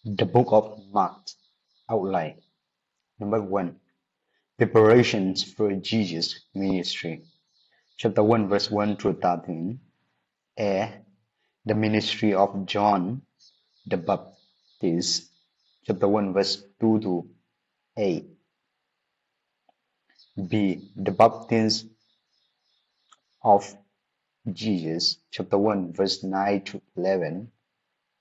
The Book of Mark outline. Number 1. Preparations for Jesus' ministry. Chapter 1, verse 1 to 13. A. The ministry of John the Baptist. Chapter 1, verse 2 to 8. B. The baptism of Jesus. Chapter 1, verse 9 to 11.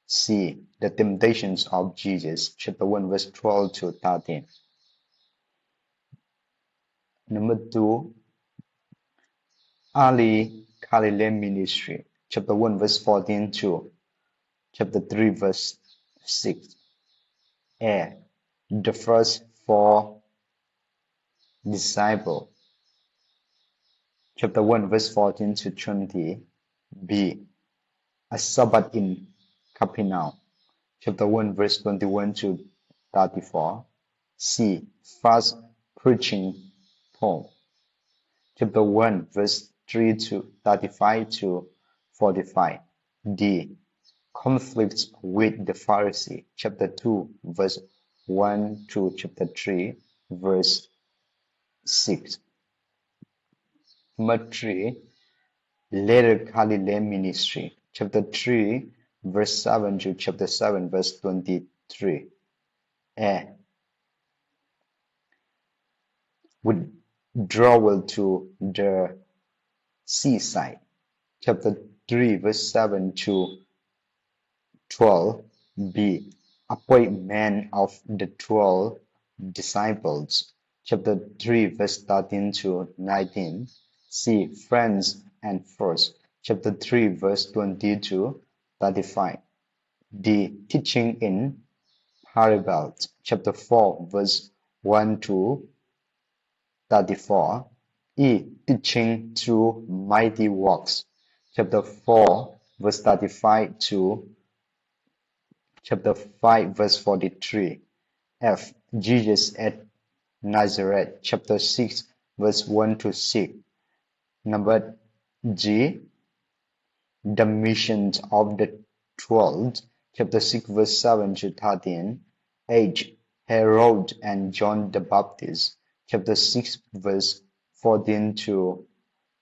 C. The temptations of Jesus. Chapter 1, verse 12 to 13. Number 2. Early Galilee ministry. Chapter 1, verse 14 to chapter 3, verse 6. A. The first four disciples. Chapter 1, verse 14 to 20. B. A Sabbath in Capernaum. Chapter 1, verse 21 to 34. C. Fast preaching Paul. Chapter 1, verse 3 to 35 to 45. D. Conflicts with the Pharisee. Chapter 2, verse 1 to chapter 3, verse 6. Number 3. Later Galilee ministry. Chapter 3, verse 7 to chapter 7, verse 23. A. Withdrawal to the seaside. Chapter 3, verse 7 to 12. B. Appointment of the 12 disciples. Chapter 3, verse 13 to 19. C. Friends and first. Chapter 3, verse 20 to 35. D. Teaching in parables. Chapter 4, verse 1 to 34. E. Teaching through mighty works. Chapter 4, verse 35 to chapter 5, verse 43. F. Jesus at Nazareth. Chapter 6, verse 1 to 6. Number G. The missions of the 12. Chapter 6, verse 7 to 13. H. Herod and John the Baptist. Chapter 6, verse 14 to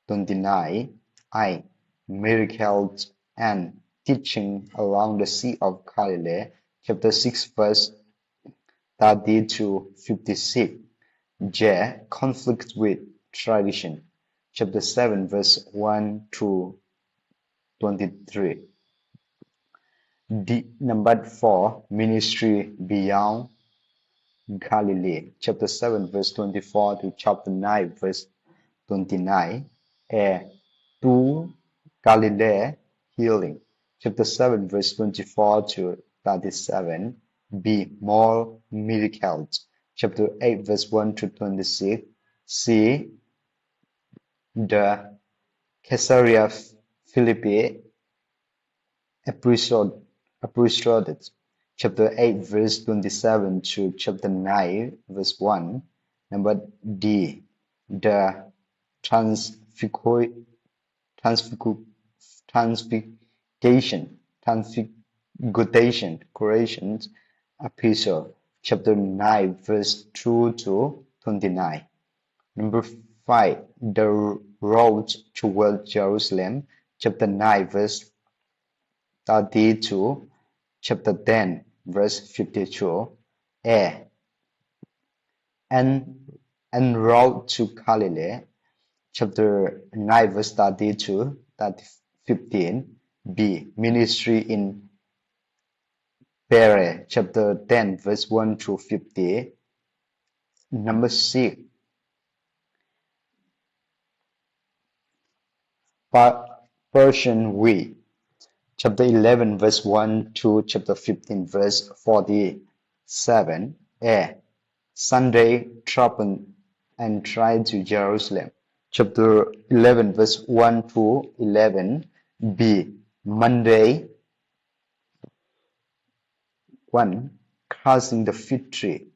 29. I. Miracles and teaching along the Sea of Galilee. Chapter 6, verse 30 to 56. J. Conflict with tradition. Chapter 7, verse 1 to 23. D. Number 4. Ministry beyond Galilee. Chapter 7, verse 24 to chapter 9, verse 29. A. 2. Galilee healing. Chapter 7, verse 24 to 37. B. More miracles. Chapter 8, verse 1 to 26. C. The Caesarea Philippi episode. Chapter 8, verse 27 to chapter 9, verse 1. Number D. The transfiguration episode. Chapter 9, verse 2 to 29. Number 5. The road toward Jerusalem. Chapter 9, verse 30 to chapter 10, verse 52. A. En route to Galilee. Chapter 9, verse 30 to 15. B. Ministry in Pere. Chapter 10, verse 1 to 50. Number 6. Persian we. Chapter 11, verse 1 to chapter 15, verse 47. A. Sunday travel and try to Jerusalem. Chapter 11, verse 1 to 11. B. Monday 1. Crossing the fig tree.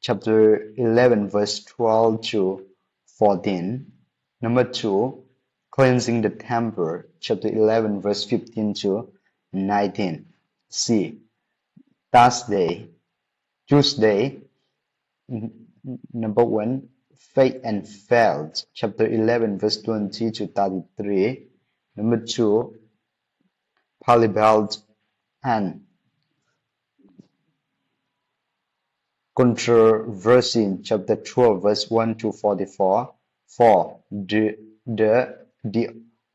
Chapter 11, verse 12 to 14. Number 2. Cleansing the temple. Chapter 11, verse 15 to 19. C. Thursday, Tuesday, number 1, Faith and Felt, chapter 11, verse 20 to 33. Number 2, Palibald and Controversy, chapter 12, verse 1 to 44. 4. The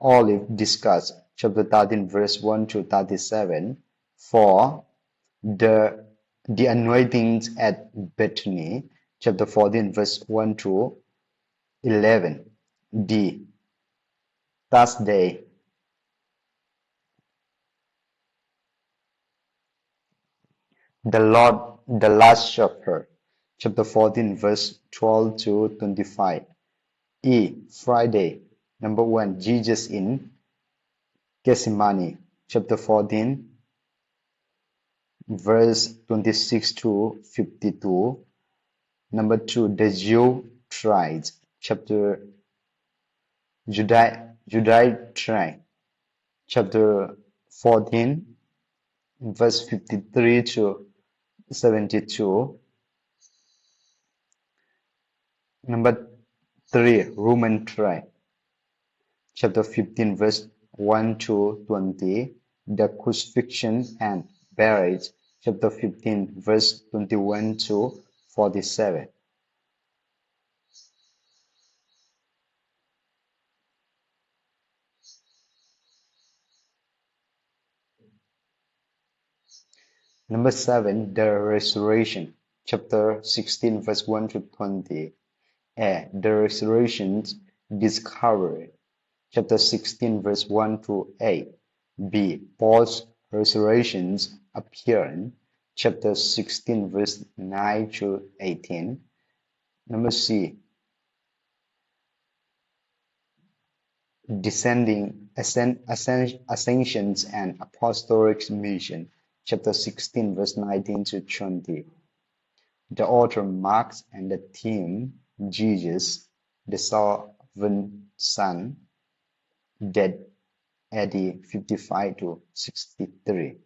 Olive Discussed, chapter 13, verse 1 to 37. 4. The Anointings at Bethany, chapter 14, verse 1 to 11. D. Thursday. The Last Supper, chapter 14, verse 12 to 25. E. Friday. Number 1, Jesus in Gethsemane, chapter 14, verse 26 to 52. Number 2, the Jew tried, chapter Judea tried, chapter 14, verse 53 to 72. Number 3, Roman tried, chapter 15, verse 1 to 20. The crucifixion and burial, chapter 15, verse 21 to 47. Number 7, the resurrection, chapter 16, verse 1 to 20. A. The resurrection's discovery, chapter 16, verse 1 to 8. B. Paul's resurrection's appearance, chapter 16, verse 9 to 18. Number C. Ascensions and Apostolic Mission, chapter 16, verse 19 to 20. The author marks and the theme Jesus, the sovereign Son, dead AD 55 to 63.